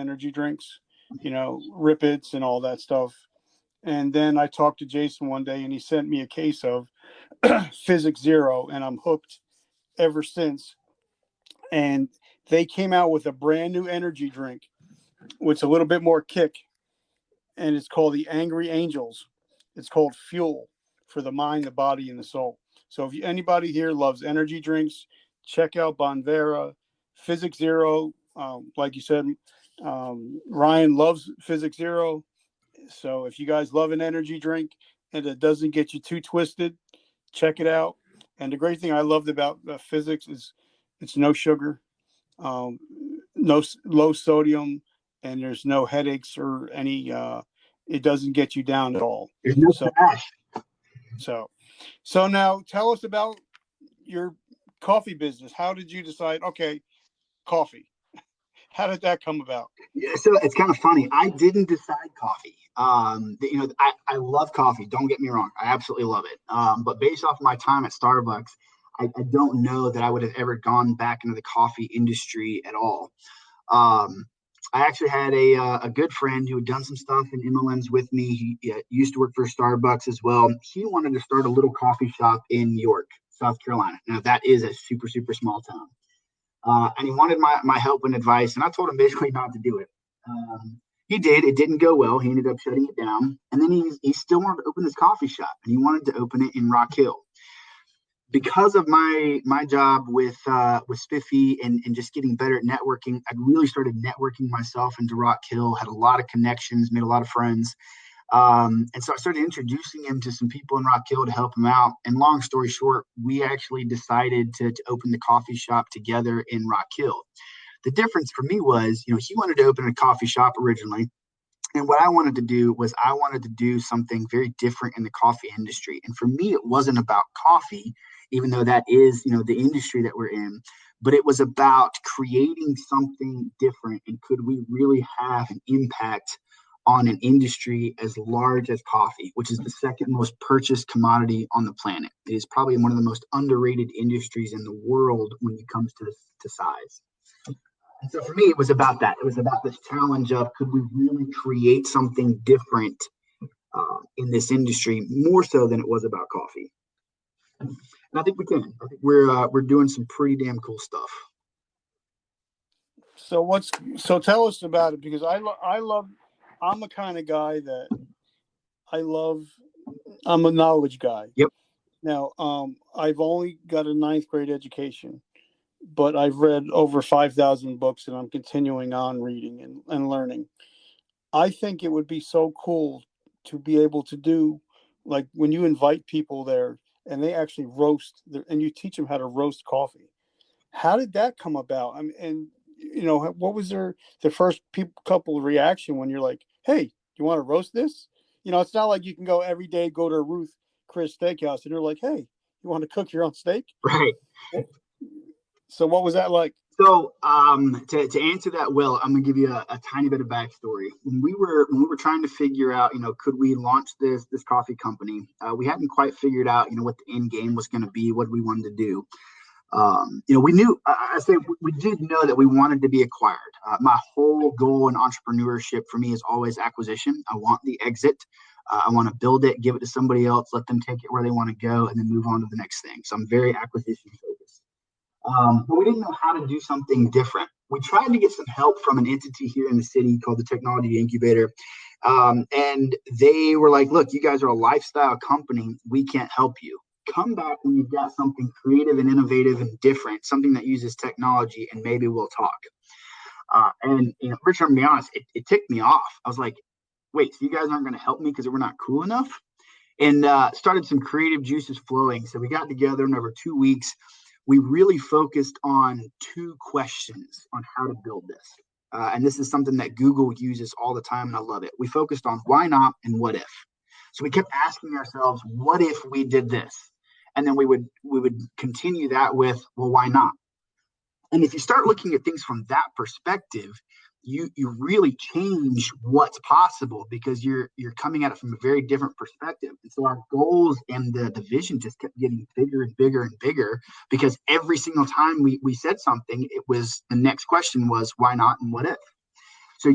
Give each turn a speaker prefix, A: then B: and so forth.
A: energy drinks, Rippets and all that stuff. And then I talked to Jason one day, and he sent me a case of Physics Zero, and I'm hooked ever since. And they came out with a brand new energy drink, which is a little bit more kick, and it's called the Angry Angels. It's called Fuel for the mind, the body, and the soul. So if anybody here loves energy drinks, check out Bonvera, Physics Zero. Like you said, Ryan loves Physics Zero. So if you guys love an energy drink and it doesn't get you too twisted, check it out. And the great thing I loved about Physics is it's no sugar, no low sodium, and there's no headaches or any. It doesn't get you down at all.
B: There's no crash.
A: So now tell us about your coffee business. How did you decide? Okay, coffee. How did that come about?
B: Yeah, so it's kind of funny. I didn't decide coffee. I love coffee. Don't get me wrong. I absolutely love it. But based off my time at Starbucks, I don't know that I would have ever gone back into the coffee industry at all. I actually had a good friend who had done some stuff in MLMs with me. He used to work for Starbucks as well. He wanted to start a little coffee shop in York, South Carolina. Now, that is a super, super small town. And he wanted my help and advice, and I told him basically not to do it. He did. It didn't go well. He ended up shutting it down. And then he still wanted to open this coffee shop, and he wanted to open it in Rock Hill. Because of my job with Spiffy and just getting better at networking, I really started networking myself into Rock Hill, had a lot of connections, made a lot of friends. And so I started introducing him to some people in Rock Hill to help him out. And long story short, we actually decided to open the coffee shop together in Rock Hill. The difference for me was, he wanted to open a coffee shop originally. And what I wanted to do was I wanted to do something very different in the coffee industry. And for me, it wasn't about coffee, even though that is, the industry that we're in, but it was about creating something different. And could we really have an impact on an industry as large as coffee, which is the second most purchased commodity on the planet? It is probably one of the most underrated industries in the world when it comes to size. And so for me, it was about that. It was about this challenge of, could we really create something different in this industry, more so than it was about coffee? And I think we can. I think we're doing some pretty damn cool stuff.
A: So tell us about it, because I'm the kind of guy that I'm a knowledge guy.
B: Yep.
A: Now, I've only got a 9th grade education, but I've read over 5,000 books, and I'm continuing on reading and learning. I think it would be so cool to be able to do, like, when you invite people there and they actually roast, and you teach them how to roast coffee. How did that come about? I mean, and what was the first couple reaction when you're like, hey, you want to roast this? It's not like you can go every day, go to Ruth Chris Steakhouse, and you're like, hey, you want to cook your own steak?
B: Right.
A: So what was that like?
B: So to answer that, Will, I'm gonna give you a tiny bit of backstory. When we were trying to figure out, could we launch this coffee company? We hadn't quite figured out, what the end game was going to be, what we wanted to do. We knew, we did know that we wanted to be acquired. My whole goal in entrepreneurship for me is always acquisition. I want the exit. I want to build it, give it to somebody else, let them take it where they want to go, and then move on to the next thing. So I'm very acquisition focused. But we didn't know how to do something different. We tried to get some help from an entity here in the city called the Technology Incubator. And they were like, look, you guys are a lifestyle company. We can't help you. Come back when you've got something creative and innovative and different, something that uses technology, and maybe we'll talk. And Richard, to be honest, it ticked me off. I was like, wait, so you guys aren't going to help me because we're not cool enough? And started some creative juices flowing. So we got together, and over 2 weeks, we really focused on 2 questions on how to build this. And this is something that Google uses all the time, and I love it. We focused on why not and what if. So we kept asking ourselves, what if we did this? And then we would continue that with, well, why not? And if you start looking at things from that perspective, you really change what's possible, because you're coming at it from a very different perspective. And so our goals and the vision just kept getting bigger and bigger and bigger, because every single time we said something, it was, the next question was why not and what if. So